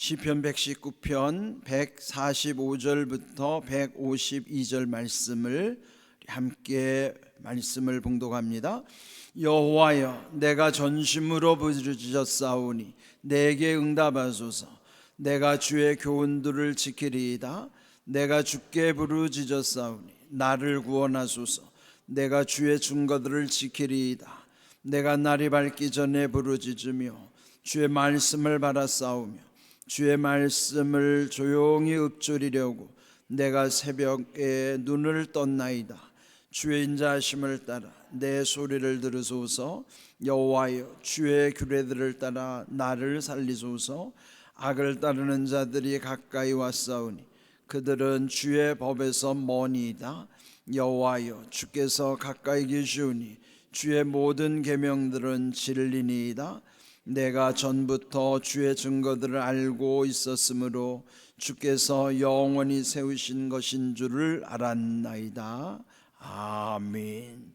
시편 119편 145절부터 152절 말씀을 함께 말씀을 봉독합니다. 여호와여, 내가 전심으로 부르짖었사오니 내게 응답하소서. 내가 주의 교훈들을 지키리이다. 내가 주께 부르짖었사오니 나를 구원하소서. 내가 주의 증거들을 지키리이다. 내가 날이 밝기 전에 부르짖으며 주의 말씀을 바라싸우며 주의 말씀을 조용히 읊조리려고 내가 새벽에 눈을 떴나이다. 주의 인자하심을 따라 내 소리를 들으소서. 여호와여, 주의 규례들을 따라 나를 살리소서. 악을 따르는 자들이 가까이 왔사오니 그들은 주의 법에서 머니이다. 여호와여, 주께서 가까이 계시오니 주의 모든 계명들은 진리니이다. 내가 전부터 주의 증거들을 알고 있었으므로 주께서 영원히 세우신 것인 줄을 알았나이다. 아멘.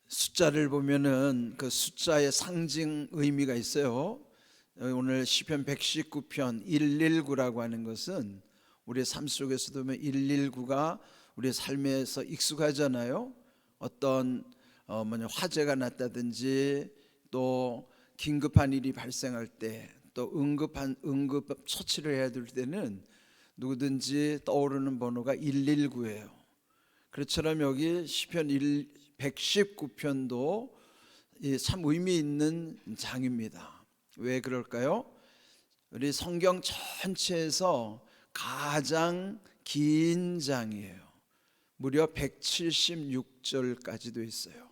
숫자를 보면은 그 숫자의 상징 의미가 있어요. 오늘 시편 119편 119라고 하는 것은 우리 삶 속에서도 보면 119가 우리 삶에서 익숙하잖아요. 어떤 화재가 났다든지 또 긴급한 일이 발생할 때, 또 응급 처치를 해야 될 때는 누구든지 떠오르는 번호가 119예요. 그렇처럼 여기 시편 119편도 참 의미 있는 장입니다. 왜 그럴까요? 우리 성경 전체에서 가장 긴 장이에요. 무려 176절까지도 있어요.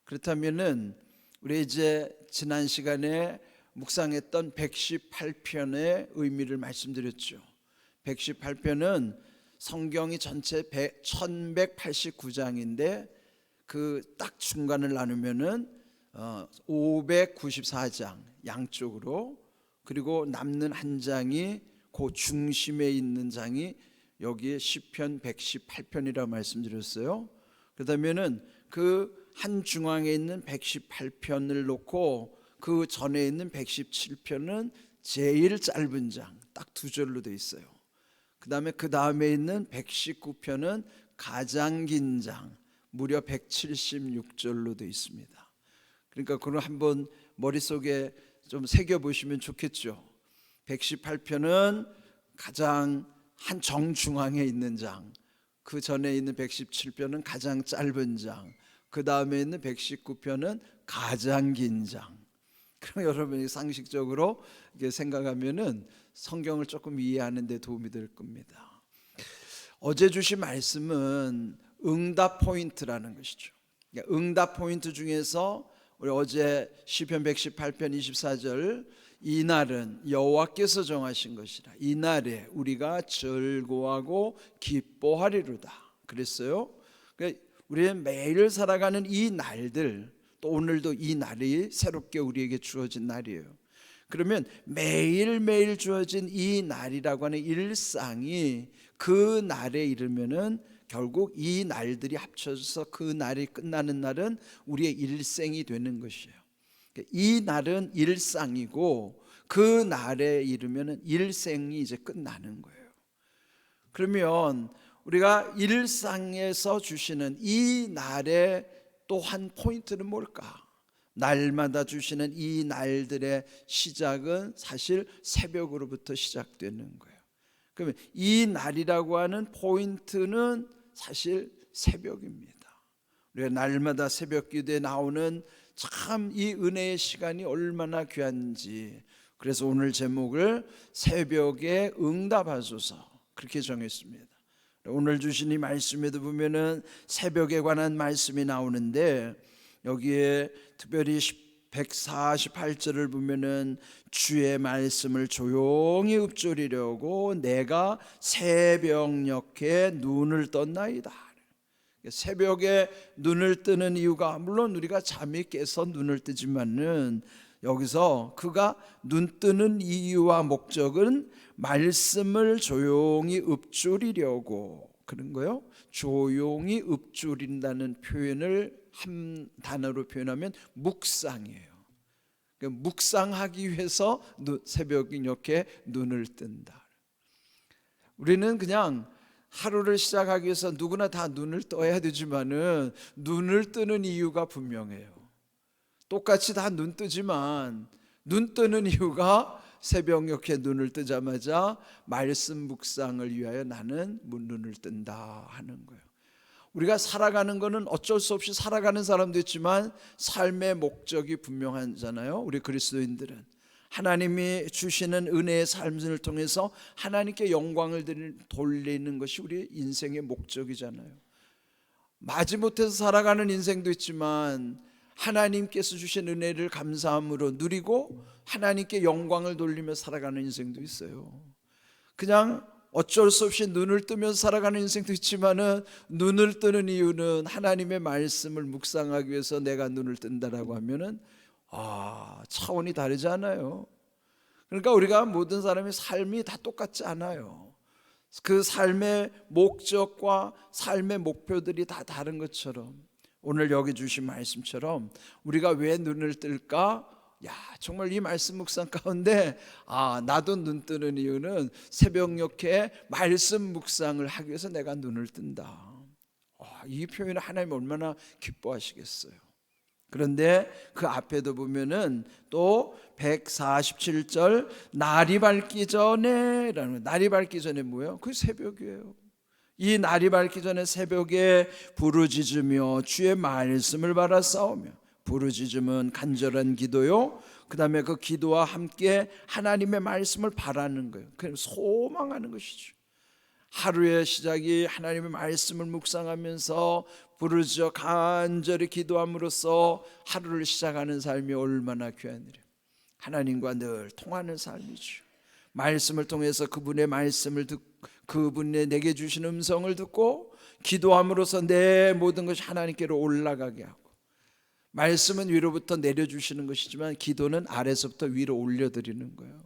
그렇다면은 우리 이제 지난 시간에 묵상했던 118편의 의미를 말씀드렸죠. 118편은 성경이 전체 1189장인데 그 딱 중간을 나누면은 594장 양쪽으로, 그리고 남는 한 장이 그 중심에 있는 장이 여기에 시편 118편이라고 말씀드렸어요. 그렇다면은 그 한 중앙에 있는 118편을 놓고 그 전에 있는 117편은 제일 짧은 장, 딱 두 절로 되어 있어요. 그 다음에 있는 119편은 가장 긴 장, 무려 176절로 되어 있습니다. 그러니까 그걸 한번 머릿속에 좀 새겨보시면 좋겠죠. 118편은 가장 한 정중앙에 있는 장, 그 전에 있는 117편은 가장 짧은 장, 그 다음에 있는 119편은 가장 긴 장. 그럼 여러분이 상식적으로 이렇게 생각하면은 성경을 조금 이해하는 데 도움이 될 겁니다. 어제 주신 말씀은 응답 포인트라는 것이죠. 응답 포인트 중에서 우리 어제 시편 118편 24절, 이날은 여호와께서 정하신 것이라 이날에 우리가 즐거워하고 기뻐하리로다 그랬어요. 그러니까 우리는 매일 살아가는 이 날들, 또 오늘도 이 날이 새롭게 우리에게 주어진 날이에요. 그러면 매일매일 주어진 이 날이라고 하는 일상이 그 날에 이르면은 결국 이 날들이 합쳐져서 그 날이 끝나는 날은 우리의 일생이 되는 것이에요. 이 날은 일상이고 그 날에 이르면은 일생이 이제 끝나는 거예요. 그러면 우리가 일상에서 주시는 이 날의 또 한 포인트는 뭘까? 날마다 주시는 이 날들의 시작은 사실 새벽으로부터 시작되는 거예요. 그러면 이 날이라고 하는 포인트는 사실 새벽입니다. 우리가 날마다 새벽 기도에 나오는 참 이 은혜의 시간이 얼마나 귀한지, 그래서 오늘 제목을 새벽에 응답하소서 그렇게 정했습니다. 오늘 주신 이 말씀에도 보면은 새벽에 관한 말씀이 나오는데, 여기에 특별히 148절을 보면은 주의 말씀을 조용히 읊조리려고 내가 새벽녘에 눈을 떴나이다. 새벽에 눈을 뜨는 이유가, 물론 우리가 잠이 깨서 눈을 뜨지만은 여기서 그가 눈 뜨는 이유와 목적은 말씀을 조용히 읊조리려고 그런 거요. 조용히 읊조린다는 표현을 한 단어로 표현하면 묵상이에요. 묵상하기 위해서 새벽녘에 눈을 뜬다. 우리는 그냥 하루를 시작하기 위해서 누구나 다 눈을 떠야 되지만은 눈을 뜨는 이유가 분명해요. 똑같이 다 눈 뜨지만 눈 뜨는 이유가 새벽녘에 눈을 뜨자마자 말씀 묵상을 위하여 나는 눈을 뜬다 하는 거예요. 우리가 살아가는 거는 어쩔 수 없이 살아가는 사람도 있지만 삶의 목적이 분명하잖아요. 우리 그리스도인들은 하나님이 주시는 은혜의 삶을 통해서 하나님께 영광을 돌리는 것이 우리 인생의 목적이잖아요. 마지못해서 살아가는 인생도 있지만 하나님께서 주신 은혜를 감사함으로 누리고 하나님께 영광을 돌리며 살아가는 인생도 있어요. 그냥 어쩔 수 없이 눈을 뜨면서 살아가는 인생도 있지만은 눈을 뜨는 이유는 하나님의 말씀을 묵상하기 위해서 내가 눈을 뜬다라고 하면은 차원이 다르지 않아요. 그러니까 우리가 모든 사람의 삶이 다 똑같지 않아요. 그 삶의 목적과 삶의 목표들이 다 다른 것처럼 오늘 여기 주신 말씀처럼 우리가 왜 눈을 뜰까? 정말 이 말씀 묵상 가운데 나도 눈 뜨는 이유는 새벽녘에 말씀 묵상을 하기 위해서 내가 눈을 뜬다. 이 표현을 하나님 얼마나 기뻐하시겠어요. 그런데 그 앞에도 보면은 또 147절 날이 밝기 전에 라는, 날이 밝기 전에 뭐예요? 그 새벽이에요. 이 날이 밝기 전에 새벽에 부르짖으며 주의 말씀을 바라 싸우며, 부르짖음은 간절한 기도요, 그 다음에 그 기도와 함께 하나님의 말씀을 바라는 거예요. 그냥 소망하는 것이죠. 하루의 시작이 하나님의 말씀을 묵상하면서 부르짖어 간절히 기도함으로써 하루를 시작하는 삶이 얼마나 귀한 일이에요. 하나님과 늘 통하는 삶이죠. 말씀을 통해서 그분의 말씀을 듣고 그분의 내게 주신 음성을 듣고 기도함으로써 내 모든 것이 하나님께로 올라가게 하고, 말씀은 위로부터 내려주시는 것이지만 기도는 아래서부터 위로 올려드리는 거예요.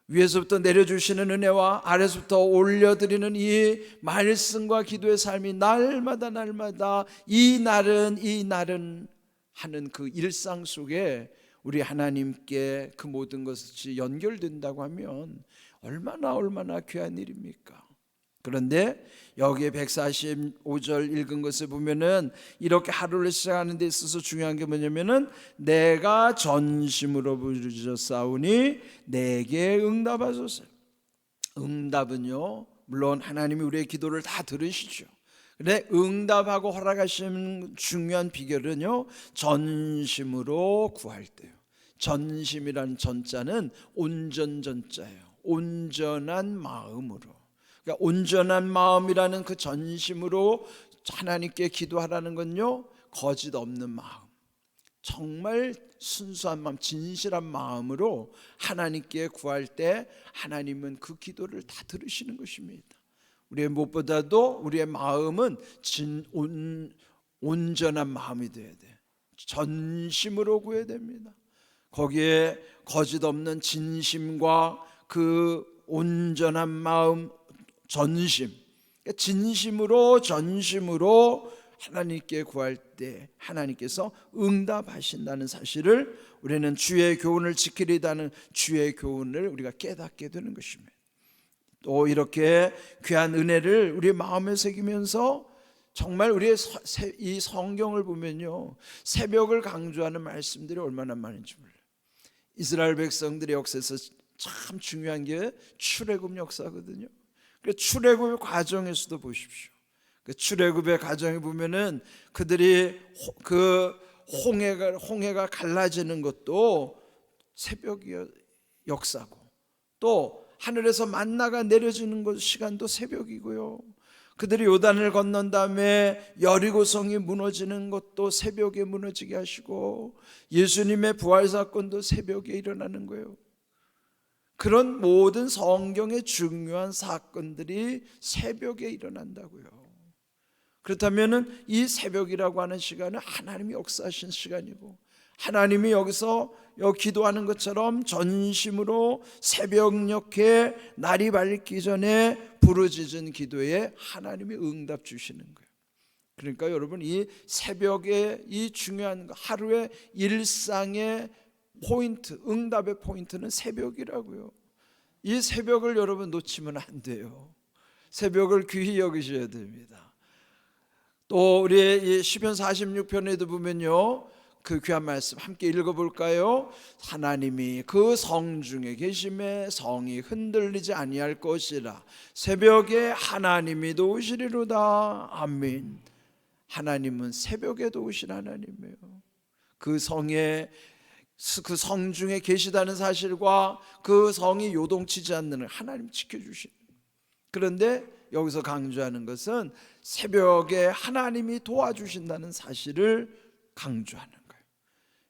위에서부터 내려주시는 은혜와 아래서부터 올려드리는 이 말씀과 기도의 삶이 날마다 이 날은 하는 그 일상 속에 우리 하나님께 그 모든 것이 연결된다고 하면 얼마나 귀한 일입니까? 그런데 여기에 145절 읽은 것을 보면은 이렇게 하루를 시작하는 데 있어서 중요한 게 뭐냐면은 내가 전심으로 부르짖었사오니 내게 응답하소서. 응답은요, 물론 하나님이 우리의 기도를 다 들으시죠. 근데 응답하고 허락하시는 중요한 비결은요, 전심으로 구할 때요. 전심이라는 전자는 온전전자예요. 온전한 마음으로. 그러니까 온전한 마음이라는 그 전심으로 하나님께 기도하라는 건요, 거짓 없는 마음, 정말 순수한 마음, 진실한 마음으로 하나님께 구할 때 하나님은 그 기도를 다 들으시는 것입니다. 우리의 무엇보다도 우리의 마음은 온전한 마음이 되어야 돼. 전심으로 구해야 됩니다. 거기에 거짓 없는 진심과 그 온전한 마음, 전심, 진심으로 전심으로 하나님께 구할 때 하나님께서 응답하신다는 사실을 우리는 주의 교훈을 지키리다는 주의 교훈을 우리가 깨닫게 되는 것입니다. 또 이렇게 귀한 은혜를 우리 마음에 새기면서 정말 우리의 이 성경을 보면요, 새벽을 강조하는 말씀들이 얼마나 많은지 몰라요. 이스라엘 백성들의 역사에서 참 중요한 게 출애굽 역사거든요. 그 출애굽의 과정에서도 보십시오. 그 출애굽의 과정에 보면은 그들이 그 홍해가 갈라지는 것도 새벽의 역사고, 또 하늘에서 만나가 내려지는 것 시간도 새벽이고요. 그들이 요단을 건넌 다음에 여리고성이 무너지는 것도 새벽에 무너지게 하시고, 예수님의 부활 사건도 새벽에 일어나는 거예요. 그런 모든 성경의 중요한 사건들이 새벽에 일어난다고요. 그렇다면 이 새벽이라고 하는 시간은 하나님이 역사하신 시간이고, 하나님이 여기서 기도하는 것처럼 전심으로 새벽녘에 날이 밝기 전에 부르짖은 기도에 하나님이 응답 주시는 거예요. 그러니까 여러분, 이 새벽에 이 중요한 하루의 일상의 포인트, 응답의 포인트는 새벽이라고요. 이 새벽을 여러분 놓치면 안 돼요. 새벽을 귀히 여기셔야 됩니다. 또 우리 이 시편 46편에도 보면요, 그 귀한 말씀 함께 읽어볼까요? 하나님이 그 성중에 계심에 성이 흔들리지 아니할 것이라. 새벽에 하나님이 도우시리로다. 아멘. 하나님은 새벽에 도우신 하나님이에요. 그 성에, 그 성중에 계시다는 사실과 그 성이 요동치지 않는 하나님 지켜주신. 그런데 여기서 강조하는 것은 새벽에 하나님이 도와주신다는 사실을 강조하는 거예요.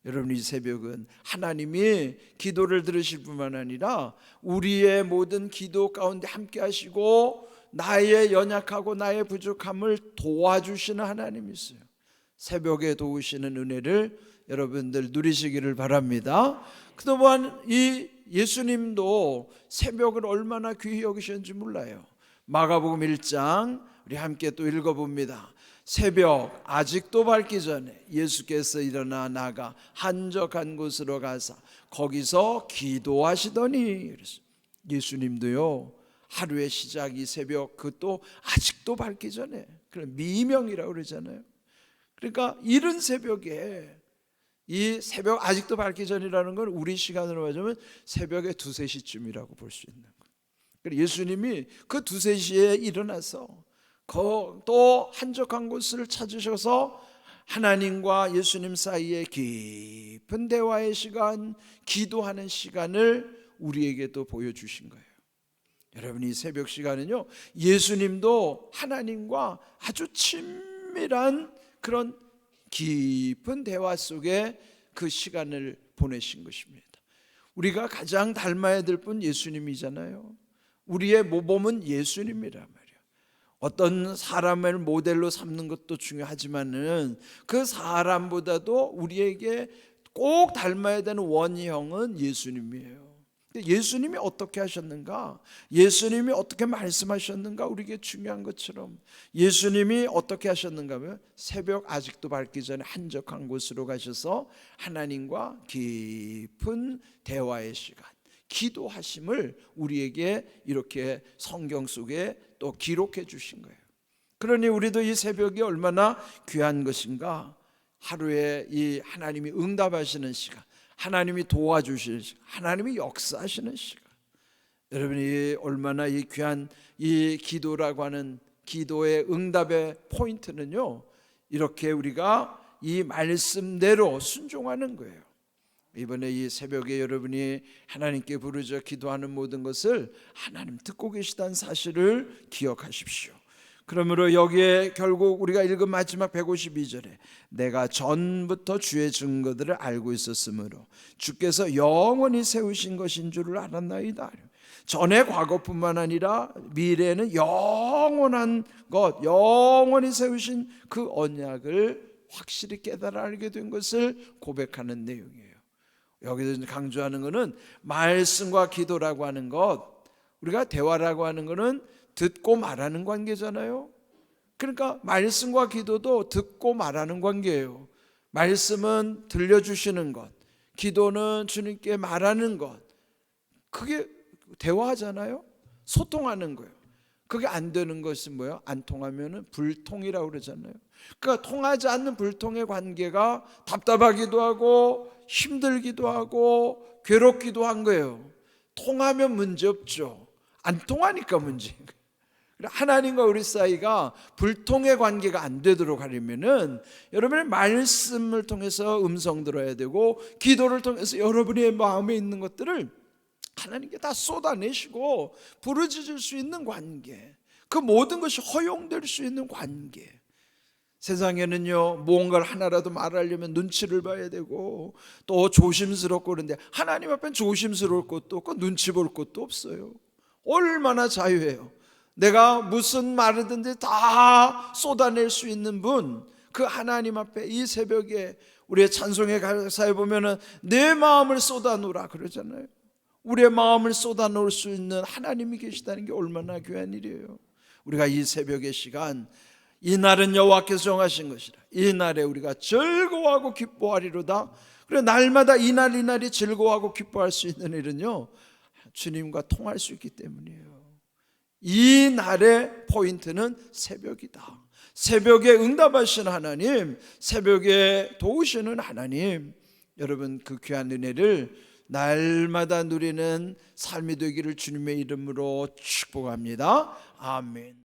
여러분, 이 새벽은 하나님이 기도를 들으실 뿐만 아니라 우리의 모든 기도 가운데 함께 하시고 나의 연약하고 나의 부족함을 도와주시는 하나님이세요. 새벽에 도우시는 은혜를 여러분들 누리시기를 바랍니다. 그동안 이 예수님도 새벽을 얼마나 귀히 여기셨는지 몰라요. 마가복음 1장 우리 함께 또 읽어봅니다. 새벽 아직도 밝기 전에 예수께서 일어나 나가 한적한 곳으로 가사 거기서 기도하시더니. 그랬어요. 예수님도요, 하루의 시작이 새벽, 그것도 아직도 밝기 전에, 그런 미명이라고 그러잖아요. 그러니까 이른 새벽에, 이 새벽 아직도 밝기 전이라는 건 우리 시간으로 말하자면 새벽에 2, 3시쯤이라고 볼 수 있는 거예요. 예수님이 그 2, 3시에 일어나서 또 한적한 곳을 찾으셔서 하나님과 예수님 사이에 깊은 대화의 시간, 기도하는 시간을 우리에게도 보여주신 거예요. 여러분, 이 새벽 시간은요, 예수님도 하나님과 아주 친밀한 그런 깊은 대화 속에 그 시간을 보내신 것입니다. 우리가 가장 닮아야 될 분 예수님이잖아요. 우리의 모범은 예수님이란 말이에요. 어떤 사람을 모델로 삼는 것도 중요하지만은 그 사람보다도 우리에게 꼭 닮아야 되는 원형은 예수님이에요. 예수님이 어떻게 하셨는가, 예수님이 어떻게 말씀하셨는가, 우리에게 중요한 것처럼 예수님이 어떻게 하셨는가 하면 새벽 아직도 밝기 전에 한적한 곳으로 가셔서 하나님과 깊은 대화의 시간, 기도하심을 우리에게 이렇게 성경 속에 또 기록해 주신 거예요. 그러니 우리도 이 새벽이 얼마나 귀한 것인가. 하루에 이 하나님이 응답하시는 시간, 하나님이 도와주시는 시간, 하나님이 역사하시는 시간, 여러분이 얼마나 이 귀한 이 기도라고 하는 기도의 응답의 포인트는요, 이렇게 우리가 이 말씀대로 순종하는 거예요. 이번에 이 새벽에 여러분이 하나님께 부르짖어 기도하는 모든 것을 하나님 듣고 계시다는 사실을 기억하십시오. 그러므로 여기에 결국 우리가 읽은 마지막 152절에 내가 전부터 주의 증거들을 알고 있었으므로 주께서 영원히 세우신 것인 줄을 알았나이다. 전의 과거뿐만 아니라 미래에는 영원한 것, 영원히 세우신 그 언약을 확실히 깨달아 알게 된 것을 고백하는 내용이에요. 여기서 강조하는 것은 말씀과 기도라고 하는 것, 우리가 대화라고 하는 것은 듣고 말하는 관계잖아요. 그러니까 말씀과 기도도 듣고 말하는 관계예요. 말씀은 들려주시는 것, 기도는 주님께 말하는 것, 그게 대화하잖아요. 소통하는 거예요. 그게 안 되는 것은 뭐예요? 안 통하면 불통이라고 그러잖아요. 그러니까 통하지 않는 불통의 관계가 답답하기도 하고 힘들기도 하고 괴롭기도 한 거예요. 통하면 문제 없죠. 안 통하니까 문제인 거예요. 하나님과 우리 사이가 불통의 관계가 안 되도록 하려면은 여러분의 말씀을 통해서 음성 들어야 되고 기도를 통해서 여러분의 마음에 있는 것들을 하나님께 다 쏟아내시고 부르짖을 수 있는 관계, 그 모든 것이 허용될 수 있는 관계. 세상에는요, 뭔가를 하나라도 말하려면 눈치를 봐야 되고 또 조심스럽고 그런데 하나님 앞엔 조심스러울 것도 없고 눈치 볼 것도 없어요. 얼마나 자유해요. 내가 무슨 말이든지 다 쏟아낼 수 있는 분, 그 하나님 앞에 이 새벽에 우리의 찬송의 가사에 보면은 내 마음을 쏟아놓으라 그러잖아요. 우리의 마음을 쏟아놓을 수 있는 하나님이 계시다는 게 얼마나 귀한 일이에요. 우리가 이 새벽의 시간, 이 날은 여호와께서 정하신 것이라, 이 날에 우리가 즐거워하고 기뻐하리로다. 그래 날마다 이날 이날이 즐거워하고 기뻐할 수 있는 일은요, 주님과 통할 수 있기 때문이에요. 이 날의 포인트는 새벽이다. 새벽에 응답하시는 하나님, 새벽에 도우시는 하나님, 여러분 그 귀한 은혜를 날마다 누리는 삶이 되기를 주님의 이름으로 축복합니다. 아멘.